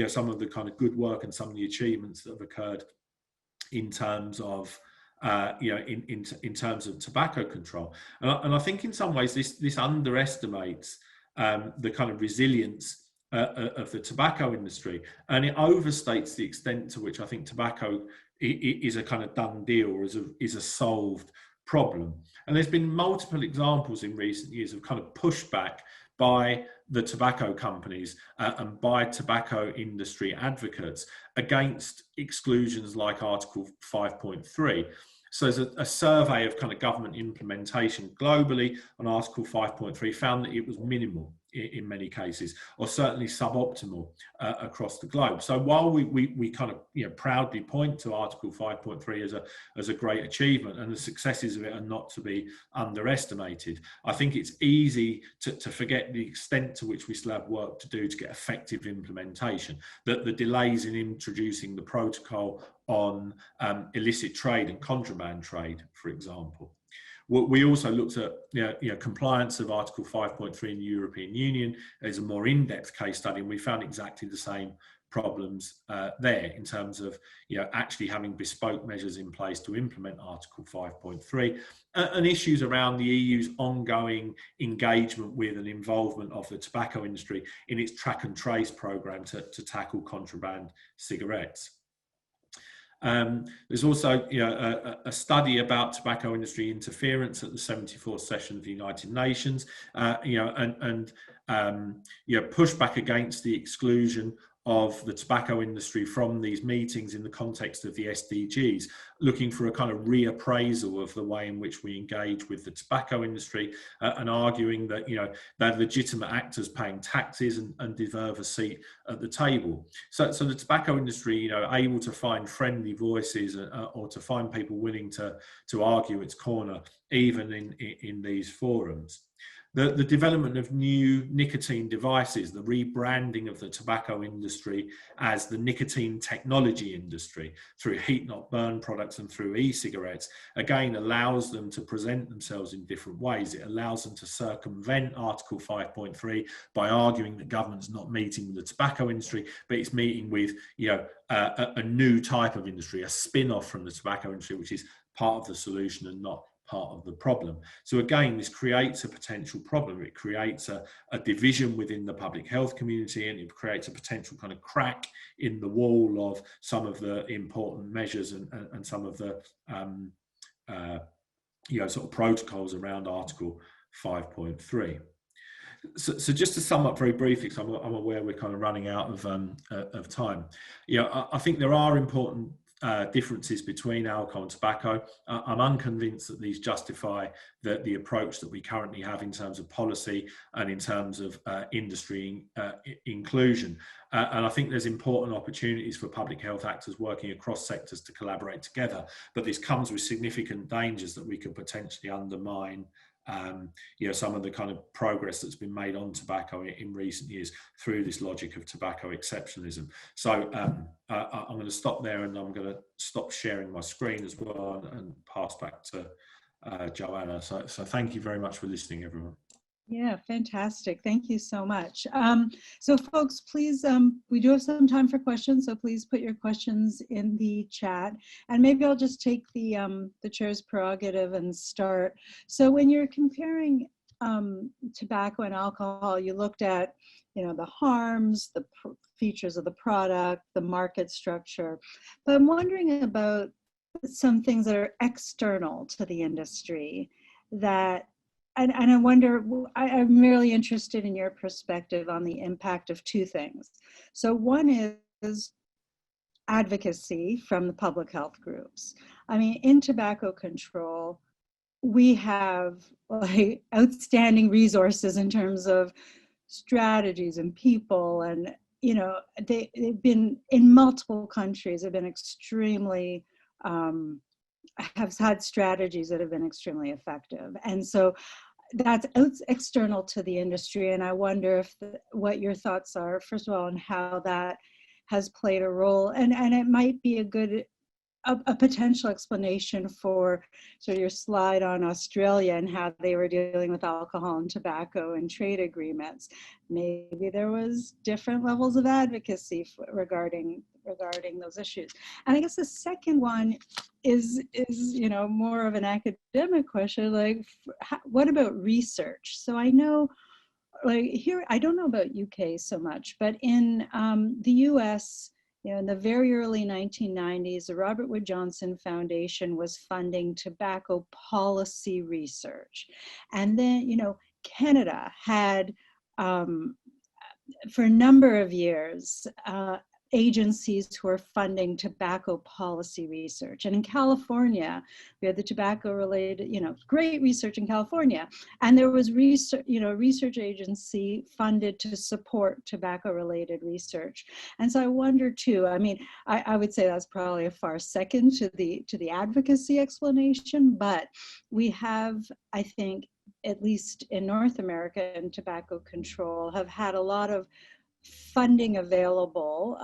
some of the kind of good work and some of the achievements that have occurred in terms of in terms of tobacco control? And I think in some ways this underestimates the kind of resilience of the tobacco industry, and it overstates the extent to which I think tobacco is a kind of done deal or is a solved problem. And there's been multiple examples in recent years of kind of pushback by the tobacco companies and by tobacco industry advocates against exclusions like Article 5.3. So there's a survey of kind of government implementation globally on Article 5.3 found that it was minimal in many cases, or certainly suboptimal across the globe. So while we kind of proudly point to Article 5.3 as a great achievement, and the successes of it are not to be underestimated, I think it's easy to forget the extent to which we still have work to do to get effective implementation. That the delays in introducing the protocol on illicit trade and contraband trade, for example. We also looked at compliance of Article 5.3 in the European Union as a more in-depth case study, and we found exactly the same problems there in terms of actually having bespoke measures in place to implement Article 5.3 and issues around the EU's ongoing engagement with and involvement of the tobacco industry in its track and trace programme to tackle contraband cigarettes. There's also a study about tobacco industry interference at the 74th session of the United Nations, and pushback against the exclusion of the tobacco industry from these meetings in the context of the SDGs, looking for a kind of reappraisal of the way in which we engage with the tobacco industry, and arguing that they're legitimate actors paying taxes and deserve a seat at the table. So the tobacco industry, able to find friendly voices or to find people willing to argue its corner, even in these forums. the development of new nicotine devices, the rebranding of the tobacco industry as the nicotine technology industry through heat not burn products and through e-cigarettes, again allows them to present themselves in different ways. It allows them to circumvent Article 5.3 by arguing that government's not meeting with the tobacco industry, but it's meeting with, you know, a new type of industry, a spin-off from the tobacco industry, which is part of the solution and not part of the problem. So again, this creates a potential problem. It creates a division within the public health community, and it creates a potential kind of crack in the wall of some of the important measures and some of the you know, sort of protocols around Article 5.3. So just to sum up very briefly, because I'm aware we're kind of running out of time. You know, I think there are important differences between alcohol and tobacco. I'm unconvinced that these justify the approach that we currently have in terms of policy and in terms of industry inclusion. And I think there's important opportunities for public health actors working across sectors to collaborate together. But this comes with significant dangers that we could potentially undermine you know, some of the kind of progress that's been made on tobacco in recent years through this logic of tobacco exceptionalism. So I'm going to stop there, and I'm going to stop sharing my screen as well and pass back to Joanna. So thank you very much for listening, everyone.
Yeah, fantastic. Thank you so much. So folks, please, we do have some time for questions, so please put your questions in the chat. And maybe I'll just take the chair's prerogative and start. So when you're comparing tobacco and alcohol, you looked at, you know, the harms, the features of the product, the market structure. But I'm wondering about some things that are external to the industry that, and I wonder, I'm really interested in your perspective on the impact of two things. So one is advocacy from the public health groups. I mean, in tobacco control, we have like outstanding resources in terms of strategies and people, and, you know, they've been in multiple countries, have been extremely, have had strategies that have been extremely effective. And so that's external to the industry. And I wonder if what your thoughts are, first of all, on how that has played a role. And it might be a potential explanation for sort of your slide on Australia and how they were dealing with alcohol and tobacco and trade agreements. Maybe there was different levels of advocacy regarding those issues. And I guess the second one is you know, more of an academic question, like what about research? So I know, like here, I don't know about UK so much, but in the US, you know, in the very early 1990s, the Robert Wood Johnson Foundation was funding tobacco policy research. And then, you know, Canada had, for a number of years, agencies who are funding tobacco policy research. And in California, we had the tobacco related, you know, great research in California. And there was research, you know, a research agency funded to support tobacco related research. And so I wonder too, I mean, I would say that's probably a far second to the advocacy explanation, but we have, I think, at least in North America and tobacco control, have had a lot of funding available,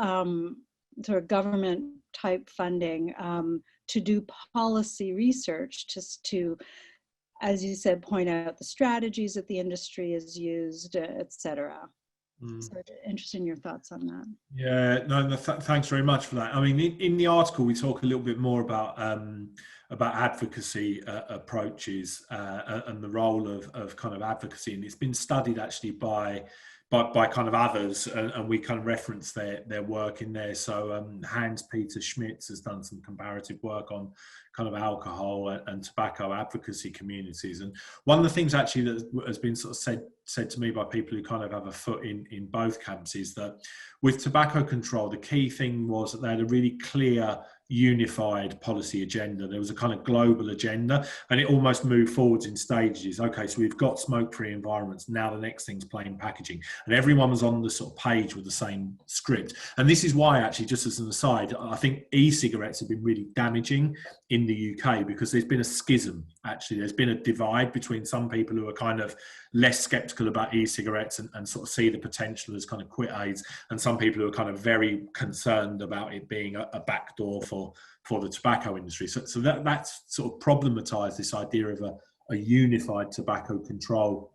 sort of government type funding, to do policy research, just to, as you said, point out the strategies that the industry has used, et cetera. So interested in your thoughts on that.
Yeah, no, thanks very much for that. I mean, in the article, we talk a little bit more about advocacy approaches and the role of kind of advocacy, and it's been studied actually by kind of others, and we kind of reference their work in there. So Hans-Peter Schmitz has done some comparative work on kind of alcohol and tobacco advocacy communities. And one of the things actually that has been sort of said to me by people who kind of have a foot in both camps is that with tobacco control, the key thing was that they had a really clear, unified policy agenda. There was a kind of global agenda, and it almost moved forwards in stages. Okay, so we've got smoke-free environments. Now the next thing's plain packaging, and everyone was on the sort of page with the same script. And this is why, actually, just as an aside, I think e-cigarettes have been really damaging in the UK, because there's been a schism Actually, there's been a divide between some people who are kind of less skeptical about e-cigarettes and sort of see the potential as kind of quit aids, and some people who are kind of very concerned about it being a backdoor for the tobacco industry. So that's sort of problematized this idea of a unified tobacco control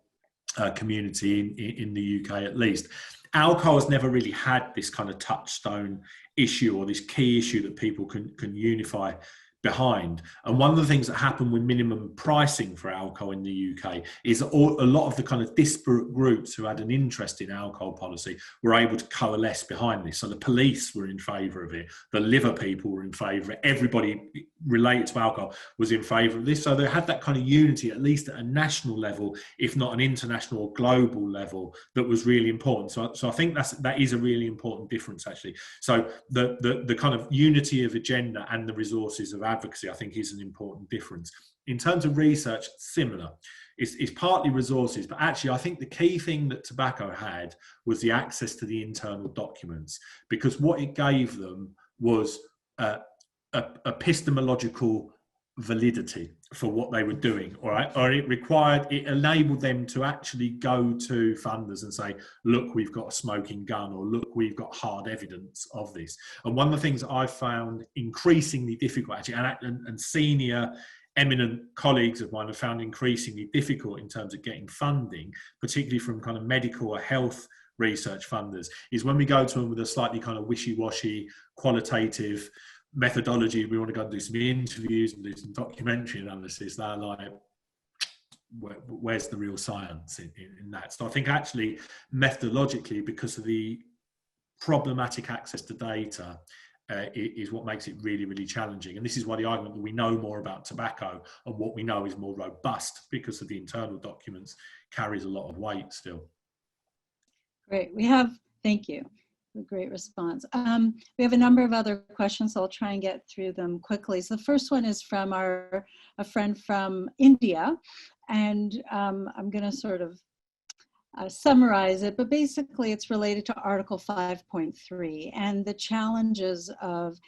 community in the UK, at least. Alcohol has never really had this kind of touchstone issue or this key issue that people can unify behind. And one of the things that happened with minimum pricing for alcohol in the UK is a lot of the kind of disparate groups who had an interest in alcohol policy were able to coalesce behind this. So the police were in favour of it, the liver people were in favour of it, everybody related to alcohol was in favour of this. So they had that kind of unity, at least at a national level, if not an international or global level, that was really important. So I think that is a really important difference, actually. So the kind of unity of agenda and the resources of advocacy, I think, is an important difference. In terms of research, similar. It's partly resources, but actually I think the key thing that tobacco had was the access to the internal documents, because what it gave them was epistemological validity for what they were doing, all right? Or it enabled them to actually go to funders and say, look, we've got a smoking gun, or look, we've got hard evidence of this. And one of the things I've found increasingly difficult, actually, and senior eminent colleagues of mine have found increasingly difficult in terms of getting funding, particularly from kind of medical or health research funders, is when we go to them with a slightly kind of wishy-washy qualitative methodology, we want to go and do some interviews and do some documentary analysis. They're like, where's the real science in that? So I think actually methodologically, because of the problematic access to data, is what makes it really, really challenging. And this is why the argument that we know more about tobacco and what we know is more robust because of the internal documents carries a lot of weight still.
Great. Thank you. A great response. We have a number of other questions, so I'll try and get through them quickly. So the first one is from a friend from India, and I'm going to sort of summarize it, but basically it's related to Article 5.3 and the challenges of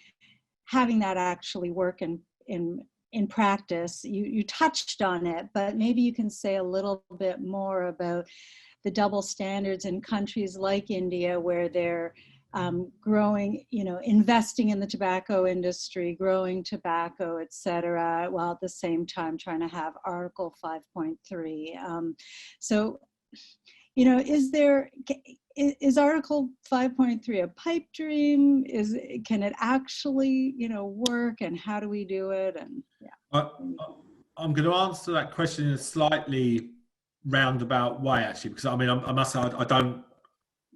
having that actually work in practice. You touched on it, but maybe you can say a little bit more about the double standards in countries like India, where they're growing, investing in the tobacco industry, growing tobacco, et cetera, while at the same time trying to have Article 5.3. So, is Article 5.3 a pipe dream? Can it actually, work, and how do we do it? And yeah.
I'm going to answer that question in a slightly roundabout way, actually, because I must say I don't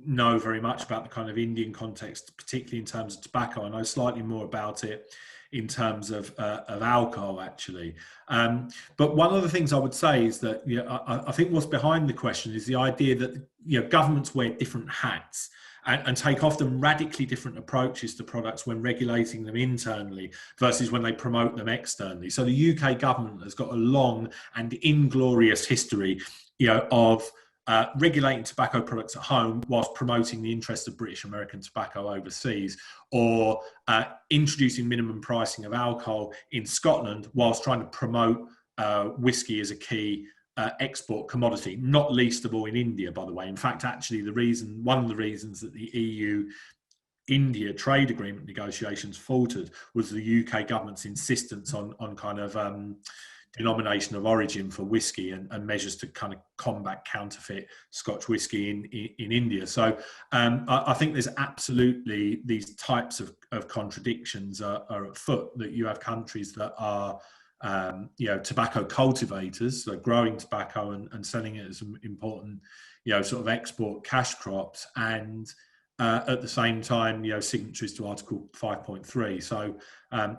know very much about the kind of Indian context, particularly in terms of tobacco. I know slightly more about it in terms of alcohol, actually. But one of the things I would say is that I think what's behind the question is the idea that governments wear different hats and take often radically different approaches to products when regulating them internally versus when they promote them externally. So the UK government has got a long and inglorious history, of regulating tobacco products at home whilst promoting the interests of British American tobacco overseas, or introducing minimum pricing of alcohol in Scotland whilst trying to promote whiskey as a key export commodity, not least of all in India, by the way. In fact, actually, one of the reasons that the EU-India trade agreement negotiations faltered was the UK government's insistence on kind of denomination of origin for whiskey and measures to kind of combat counterfeit Scotch whiskey in India. So I think there's absolutely these types of contradictions are at foot, that you have countries that are tobacco cultivators, so growing tobacco and selling it as an important, sort of export cash crops, and at the same time, signatories to Article 5.3. So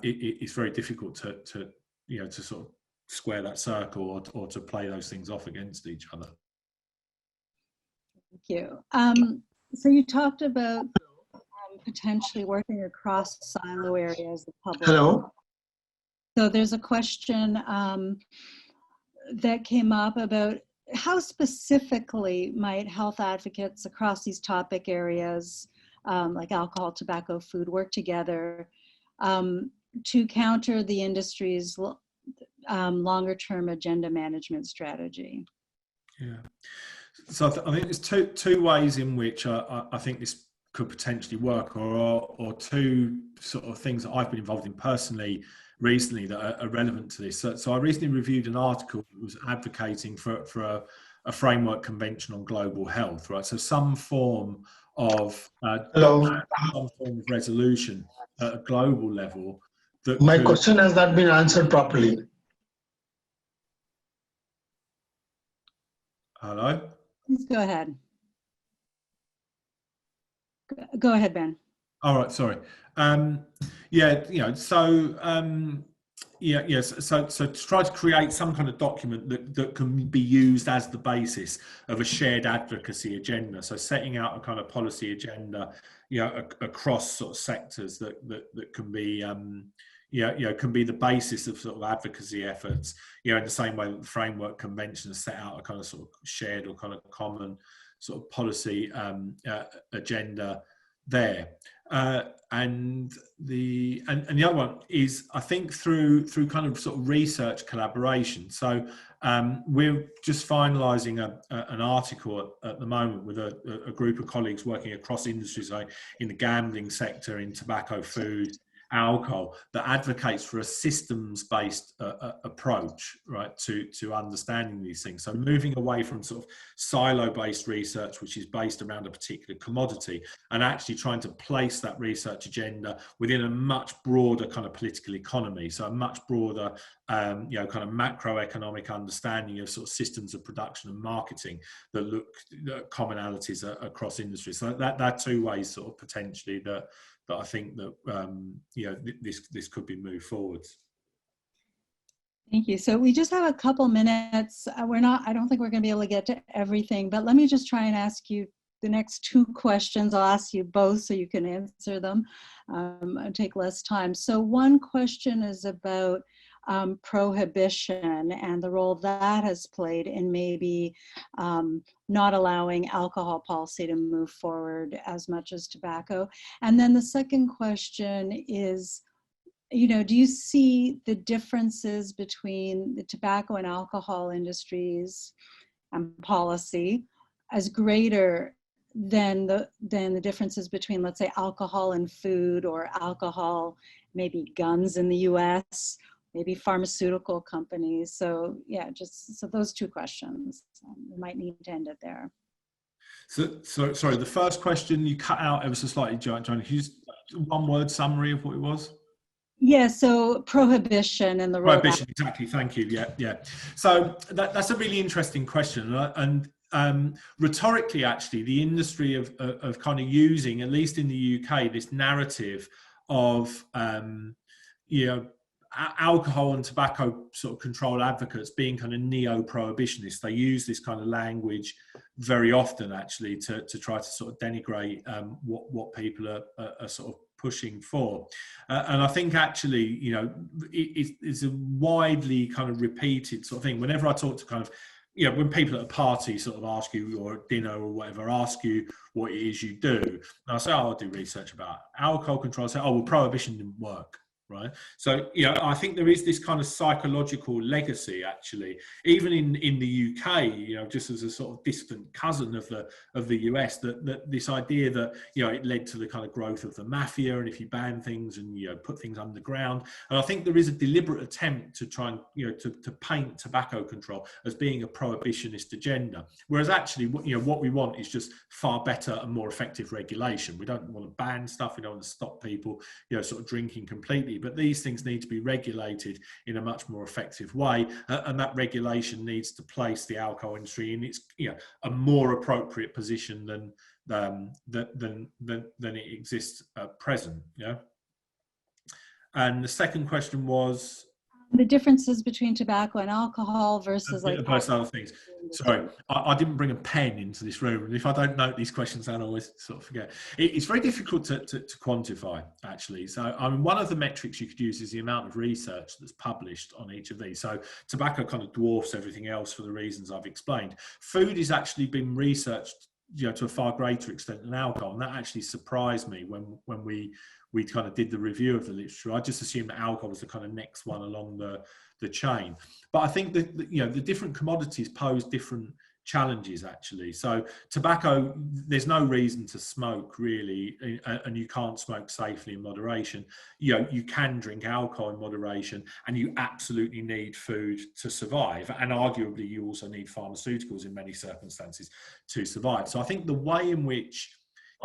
it's very difficult to sort of square that circle or to play those things off against each other.
Thank you. So you talked about potentially working across silo areas of public.
Hello.
So there's a question that came up about how specifically might health advocates across these topic areas, like alcohol, tobacco, food, work together to counter the industry's longer term agenda management strategy.
Yeah. So I think there's two ways in which I think this could potentially work, or two sort of things that I've been involved in personally recently that are relevant to this. So I recently reviewed an article that was advocating for a framework convention on global health, right? So some form of
Hello.
some form of resolution at a global level that
My
could.
question has not been answered properly.
Hello?
Please go ahead. Go ahead, Ben.
All right, sorry. Yeah, so to try to create some kind of document that can be used as the basis of a shared advocacy agenda. So setting out a kind of policy agenda, across sort of sectors that can be, can be the basis of sort of advocacy efforts. In the same way that the Framework Convention has set out a kind of sort of shared or kind of common sort of policy agenda there. And the other one is, I think, through kind of sort of research collaboration. So we're just finalising an article at the moment with a group of colleagues working across industries, like in the gambling sector, in tobacco, food, alcohol, that advocates for a systems-based approach, right, to understanding these things. So moving away from sort of silo-based research, which is based around a particular commodity, and actually trying to place that research agenda within a much broader kind of political economy. So a much broader, kind of macroeconomic understanding of sort of systems of production and marketing that look at commonalities across industries. So that are two ways sort of potentially that I think that this could be moved forwards.
Thank you. So we just have a couple minutes. I don't think we're going to be able to get to everything, but let me just try and ask you the next two questions. I'll ask you both so you can answer them and take less time. So one question is about prohibition and the role that has played in maybe not allowing alcohol policy to move forward as much as tobacco. And then the second question is, do you see the differences between the tobacco and alcohol industries and policy as greater than the differences between, let's say, alcohol and food, or alcohol, maybe guns in the US, maybe pharmaceutical companies? So yeah, so those two questions. We might need to end it there.
So sorry, the first question you cut out ever so slightly, Joanna. Can you use one word summary of what it was?
Yeah, so prohibition and the role.
Prohibition, exactly. Thank you. Yeah. So that's a really interesting question, and rhetorically, actually, the industry of kind of using, at least in the UK, this narrative of alcohol and tobacco sort of control advocates being kind of neo-prohibitionists. They use this kind of language very often, actually, to try to sort of denigrate what people are sort of pushing for. And I think actually, it's a widely kind of repeated sort of thing. Whenever I talk to kind of, when people at a party sort of ask you, or at dinner or whatever, ask you what it is you do, and I say, I do research about alcohol control. I say, well, prohibition didn't work. Right. So, I think there is this kind of psychological legacy, actually, even in the UK, just as a sort of distant cousin of the US, that this idea that, it led to the kind of growth of the mafia, and if you ban things and, put things underground. And I think there is a deliberate attempt to try and, to paint tobacco control as being a prohibitionist agenda. Whereas actually, what we want is just far better and more effective regulation. We don't want to ban stuff. We don't want to stop people, sort of drinking completely. But these things need to be regulated in a much more effective way, and that regulation needs to place the alcohol industry in its a more appropriate position than it exists at present. And the second question was
the differences between tobacco and alcohol versus like
other things. Sorry, I didn't bring a pen into this room, and if I don't note these questions, I always sort of forget. It's very difficult to quantify, actually. So, one of the metrics you could use is the amount of research that's published on each of these. So, tobacco kind of dwarfs everything else for the reasons I've explained. Food has actually been researched, to a far greater extent than alcohol, and that actually surprised me when we kind of did the review of the literature. I just assumed that alcohol was the kind of next one along the chain. But I think that, the different commodities pose different challenges, actually. So tobacco, there's no reason to smoke really, and you can't smoke safely in moderation. You can drink alcohol in moderation, and you absolutely need food to survive, and arguably you also need pharmaceuticals in many circumstances to survive. So I think the way in which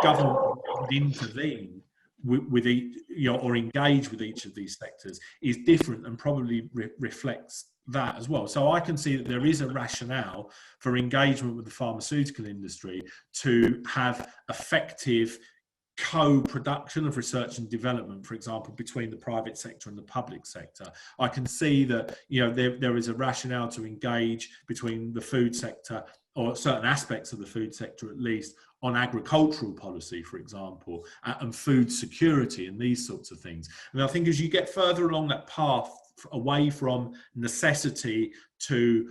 government would intervene with each, or engage with each of these sectors is different, and probably reflects that as well. So I can see that there is a rationale for engagement with the pharmaceutical industry to have effective co-production of research and development, for example, between the private sector and the public sector. I can see that there is a rationale to engage between the food sector, or certain aspects of the food sector at least, on agricultural policy, for example, and food security and these sorts of things. And I think as you get further along that path, away from necessity to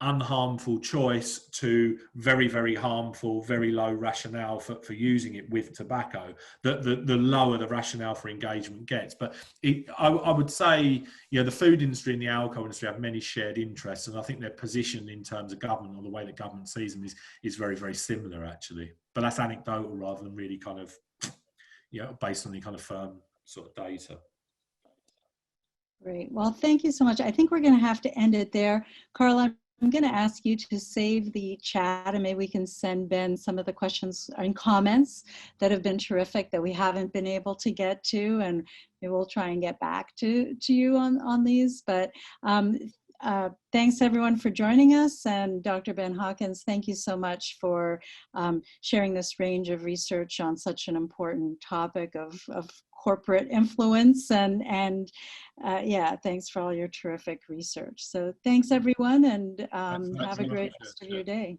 unharmful choice to very, very harmful, very low rationale for using it with tobacco, the lower the rationale for engagement gets. But I would say the food industry and the alcohol industry have many shared interests, and I think their position in terms of government, or the way that government sees them, is very, very similar, actually. But that's anecdotal rather than really kind of based on any kind of firm sort of data.
Great. Well, thank you so much. I think we're going to have to end it there. Carla, I'm going to ask you to save the chat, and maybe we can send Ben some of the questions and comments that have been terrific that we haven't been able to get to, and maybe we'll try and get back to you on these. But thanks everyone for joining us, and Dr. Ben Hawkins, thank you so much for sharing this range of research on such an important topic of corporate influence, and yeah, thanks for all your terrific research. So thanks everyone, and have a great rest of your day.